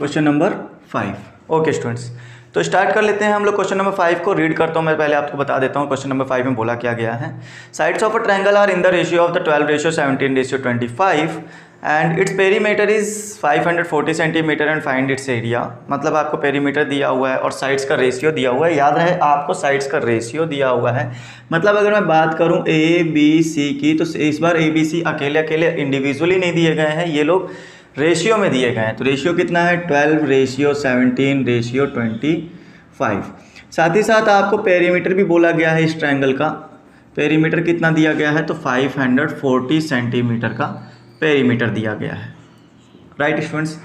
Question number 5। Okay students, तो start कर लेते हैं हम लोग। क्वेश्चन नंबर 5 को रीड करता हूँ मैं, पहले आपको बता देता हूँ क्वेश्चन नंबर 5 में बोला क्या गया है। Sides of a triangle are in the ratio of the 12:17:25 and its perimeter is 540 centimetre and find its area. मतलब आपको पेरीमीटर दिया हुआ है और साइड्स का रेशियो दिया हुआ है। याद रहे आपको साइड्स का रेशियो दिया हुआ है। मतलब अगर मैं बात करूँ ए बी सी की, तो इस बार ए बी सी अकेले अकेले इंडिविजुअली नहीं दिए गए हैं, ये लोग रेशियो में दिए गए हैं। तो रेशियो कितना है 12:17:25। साथ ही साथ आपको पेरीमीटर भी बोला गया है। इस ट्रायंगल का पेरीमीटर कितना दिया गया है, तो 540 सेंटीमीटर का पेरीमीटर दिया गया है। राइट स्टूडेंट्स,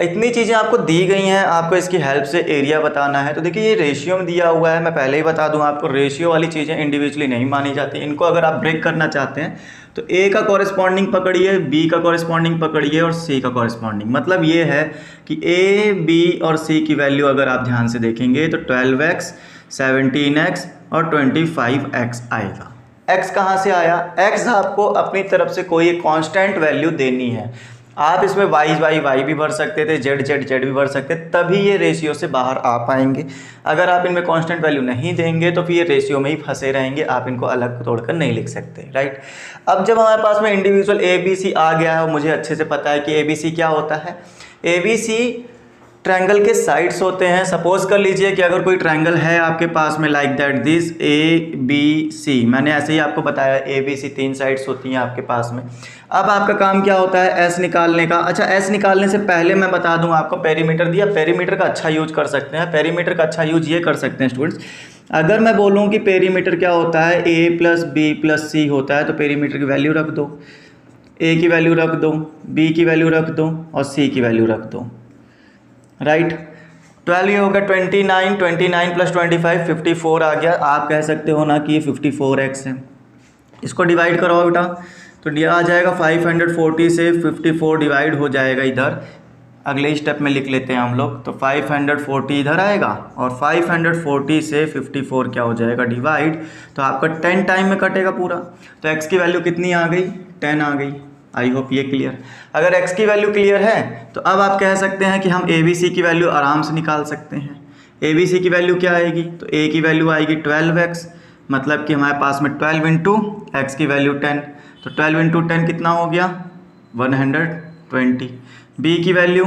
इतनी चीज़ें आपको दी गई हैं, आपको इसकी हेल्प से एरिया बताना है। तो देखिए ये रेशियो में दिया हुआ है। मैं पहले ही बता दूं आपको, रेशियो वाली चीज़ें इंडिविजुअली नहीं मानी जाती। इनको अगर आप ब्रेक करना चाहते हैं तो ए का कॉरेस्पॉन्डिंग पकड़िए, बी का कॉरेस्पॉन्डिंग पकड़िए और सी का कॉरेस्पॉन्डिंग। मतलब ये है कि ए बी और सी की वैल्यू अगर आप ध्यान से देखेंगे तो 12x 17x और 25x आएगा। x कहाँ से आया? x आपको अपनी तरफ से कोई एक कांस्टेंट वैल्यू देनी है। आप इसमें y भी भर सकते थे, z भी भर सकते, तभी ये रेशियो से बाहर आ पाएंगे। अगर आप इनमें कांस्टेंट वैल्यू नहीं देंगे तो फिर ये रेशियो में ही फंसे रहेंगे, आप इनको अलग तोड़कर नहीं लिख सकते। राइट, अब जब हमारे पास में इंडिविजुअल ए बी सी आ गया है, मुझे अच्छे से पता है कि ए बी सी क्या होता है। ए बी सी ट्रायंगल के साइड्स होते हैं। सपोज कर लीजिए कि अगर कोई ट्रायंगल है आपके पास में like that this A B C, मैंने ऐसे ही आपको बताया ए बी सी 3 साइड्स होती हैं आपके पास में। अब आपका काम क्या होता है, एस निकालने का। अच्छा, एस निकालने से पहले मैं बता दूं आपको, पेरीमीटर दिया, पेरीमीटर का अच्छा यूज कर सकते हैं। पेरीमीटर का अच्छा यूज ये कर सकते हैं स्टूडेंट्स, अगर मैं बोलूँ कि पेरीमीटर क्या होता है, ए प्लस बी प्लस सी होता है, तो पेरीमीटर की वैल्यू रख दो, ए की वैल्यू रख दो, बी की वैल्यू रख दो और सी की वैल्यू रख दो। राइट, 12 ये होगा 29, 29 प्लस 25 54 आ गया। आप कह सकते हो ना कि ये 54x है। इसको डिवाइड करो बेटा, तो आ जाएगा 540 से 54 डिवाइड हो जाएगा इधर। अगले स्टेप में लिख लेते हैं हम लोग, तो 540 इधर आएगा और 540 से 54 क्या हो जाएगा डिवाइड, तो आपका 10 टाइम में कटेगा पूरा। तो x की वैल्यू कितनी आ गई, 10 आ गई। आई होप ये क्लियर। अगर x की वैल्यू क्लियर है तो अब आप कह सकते हैं कि हम ए बी सी की वैल्यू आराम से निकाल सकते हैं। ए बी सी की वैल्यू क्या आएगी, तो a की वैल्यू आएगी 12x, मतलब कि हमारे पास में 12 इंटू एक्स की वैल्यू 10, तो 12 इंटू 10 कितना हो गया 120। b की वैल्यू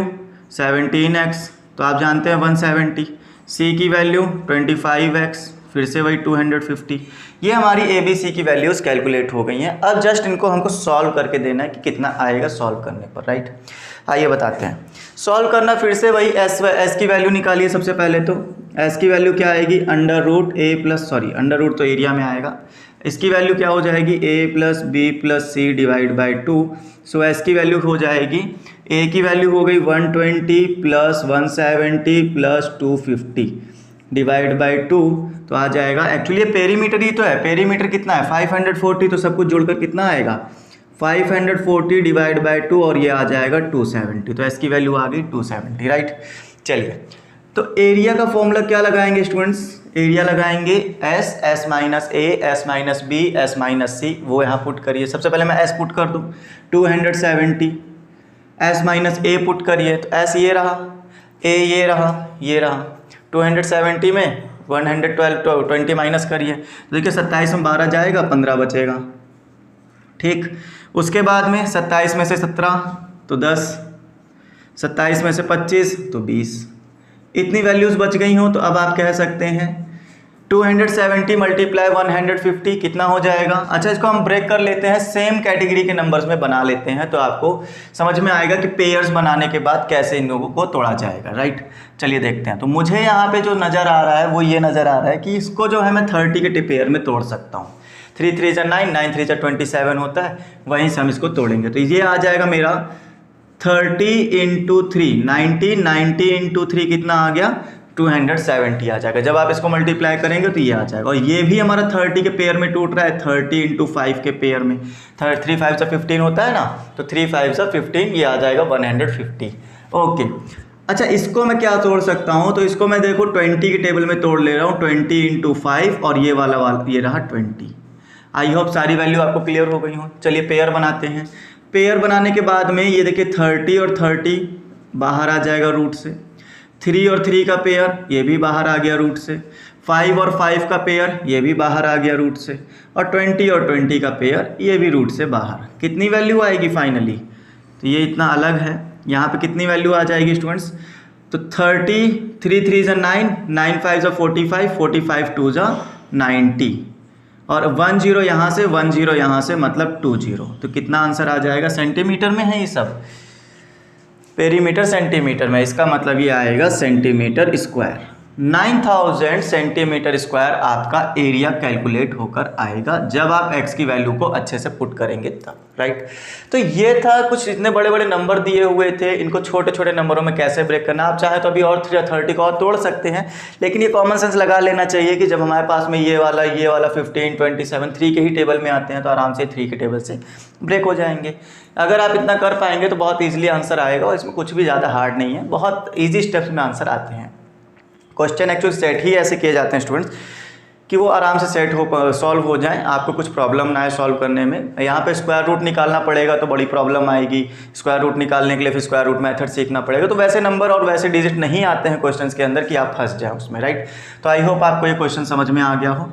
17x, तो आप जानते हैं 170। c की वैल्यू 25x, फिर से वही 250। ये हमारी ए बी सी की वैल्यूज़ कैलकुलेट हो गई हैं। अब जस्ट इनको हमको सॉल्व करके देना है कि कितना आएगा सॉल्व करने पर। राइट, आइए बताते हैं। सॉल्व करना फिर से वही, एस की वैल्यू निकालिए सबसे पहले। तो एस की वैल्यू क्या आएगी, अंडर रूट तो एरिया में आएगा। इसकी वैल्यू क्या हो जाएगी, A plus B plus C divide by 2। So S की वैल्यू हो जाएगी, ए की वैल्यू हो गई 120 प्लस 170 प्लस 250 डिवाइड बाई 2, तो आ जाएगा। एक्चुअली ये पेरीमीटर ही तो है। पेरीमीटर कितना है 540, तो सब कुछ जोड़कर कितना आएगा 540 डिवाइड बाई 2 और ये आ जाएगा 270। तो एस की वैल्यू आ गई 270। राइट, चलिए तो एरिया का फॉर्मूला क्या लगाएंगे स्टूडेंट्स, एरिया लगाएंगे S minus A, S minus B, S minus C. वो यहाँ पुट करिए। सबसे पहले मैं एस पुट कर दूँ 270, एस माइनस ए पुट करिए, तो एस ये रहा, ए ये रहा 270 में 112 20 माइनस करिए, तो देखिए 27 में 12 जाएगा, 15 बचेगा। ठीक, उसके बाद में 27 में से 17 तो 10, 27 में से 25 तो 20। इतनी वैल्यूज़ बच गई हों तो अब आप कह सकते हैं 270 मल्टीप्लाई 150 कितना हो जाएगा। अच्छा, इसको हम ब्रेक कर लेते हैं, सेम कैटेगरी के नंबर्स में बना लेते हैं, तो आपको समझ में आएगा कि पेयर्स बनाने के बाद कैसे इन लोगों को तोड़ा जाएगा। राइट, चलिए देखते हैं। तो मुझे यहाँ पे जो नज़र आ रहा है वो ये नज़र आ रहा है कि इसको जो है मैं 30 के पेयर में तोड़ सकता हूँ। 3 3 जा 9, 9 3 जा 27 होता है, वहीं से हम इसको तोड़ेंगे। तो ये आ जाएगा मेरा 30 इंटू 3 90, 90 इंटू 3 कितना आ गया 270 आ जाएगा। जब आप इसको मल्टीप्लाई करेंगे तो ये आ जाएगा। और ये भी हमारा 30 के पेयर में टूट रहा है, 30 इंटू 5 के पेयर में। 3 5 से 15 होता है ना, तो 3 5 से 15, ये आ जाएगा 150। ओके, अच्छा इसको मैं क्या तोड़ सकता हूँ, तो इसको मैं देखो 20 के टेबल में तोड़ ले रहा हूँ। 20 इंटू 5 और ये वाला ये रहा 20। आई होप सारी वैल्यू आपको क्लियर हो गई हो। चलिए पेयर बनाते हैं। पेयर बनाने के बाद में ये देखिए 30 और 30 बाहर आ जाएगा रूट से। 3 और 3 का पेयर ये भी बाहर आ गया रूट से। 5 और 5 का पेयर ये भी बाहर आ गया रूट से। और 20 और 20 का पेयर ये भी रूट से बाहर। कितनी वैल्यू आएगी फाइनली? तो ये इतना अलग है, यहाँ पे कितनी वैल्यू आ जाएगी स्टूडेंट्स? तो 30, 3 3 ज़ा 9, 9 5 ज़ा 45, 45 2 ज़ा 90 और 1 0 यहाँ से 1 0 यहाँ से मतलब 2 0। तो कितना आंसर आ जाएगा? सेंटीमीटर में है ये सब, पेरीमीटर सेंटीमीटर में, इसका मतलब ये आएगा सेंटीमीटर स्क्वायर। 9000 सेंटीमीटर स्क्वायर आपका एरिया कैलकुलेट होकर आएगा जब आप x की वैल्यू को अच्छे से पुट करेंगे तब, राइट। तो ये था, कुछ इतने बड़े बड़े नंबर दिए हुए थे, इनको छोटे छोटे नंबरों में कैसे ब्रेक करना। आप चाहे तो अभी और 30 को और तोड़ सकते हैं, लेकिन ये कॉमन सेंस लगा लेना चाहिए कि जब हमारे पास में ये वाला 15, 27 3 के ही टेबल में आते हैं तो आराम से 3 के टेबल से ब्रेक हो जाएंगे। अगर आप इतना कर पाएंगे तो बहुत ईजिली आंसर आएगा और इसमें कुछ भी ज़्यादा हार्ड नहीं है, बहुत ईजी स्टेप्स में आंसर आते हैं। क्वेश्चन एक्चुअली सेट ही ऐसे किए जाते हैं स्टूडेंट्स कि वो आराम से सेट हो, सॉल्व हो जाएं, आपको कुछ प्रॉब्लम ना आए सॉल्व करने में। यहाँ पे स्क्वायर रूट निकालना पड़ेगा तो बड़ी प्रॉब्लम आएगी, स्क्वायर रूट निकालने के लिए फिर स्क्वायर रूट मेथड सीखना पड़ेगा। तो वैसे नंबर और वैसे डिजिट नहीं आते हैं क्वेश्चंस के अंदर कि आप फंस जाए उसमें, राइट। तो आई होप आपको ये क्वेश्चन समझ में आ गया हो।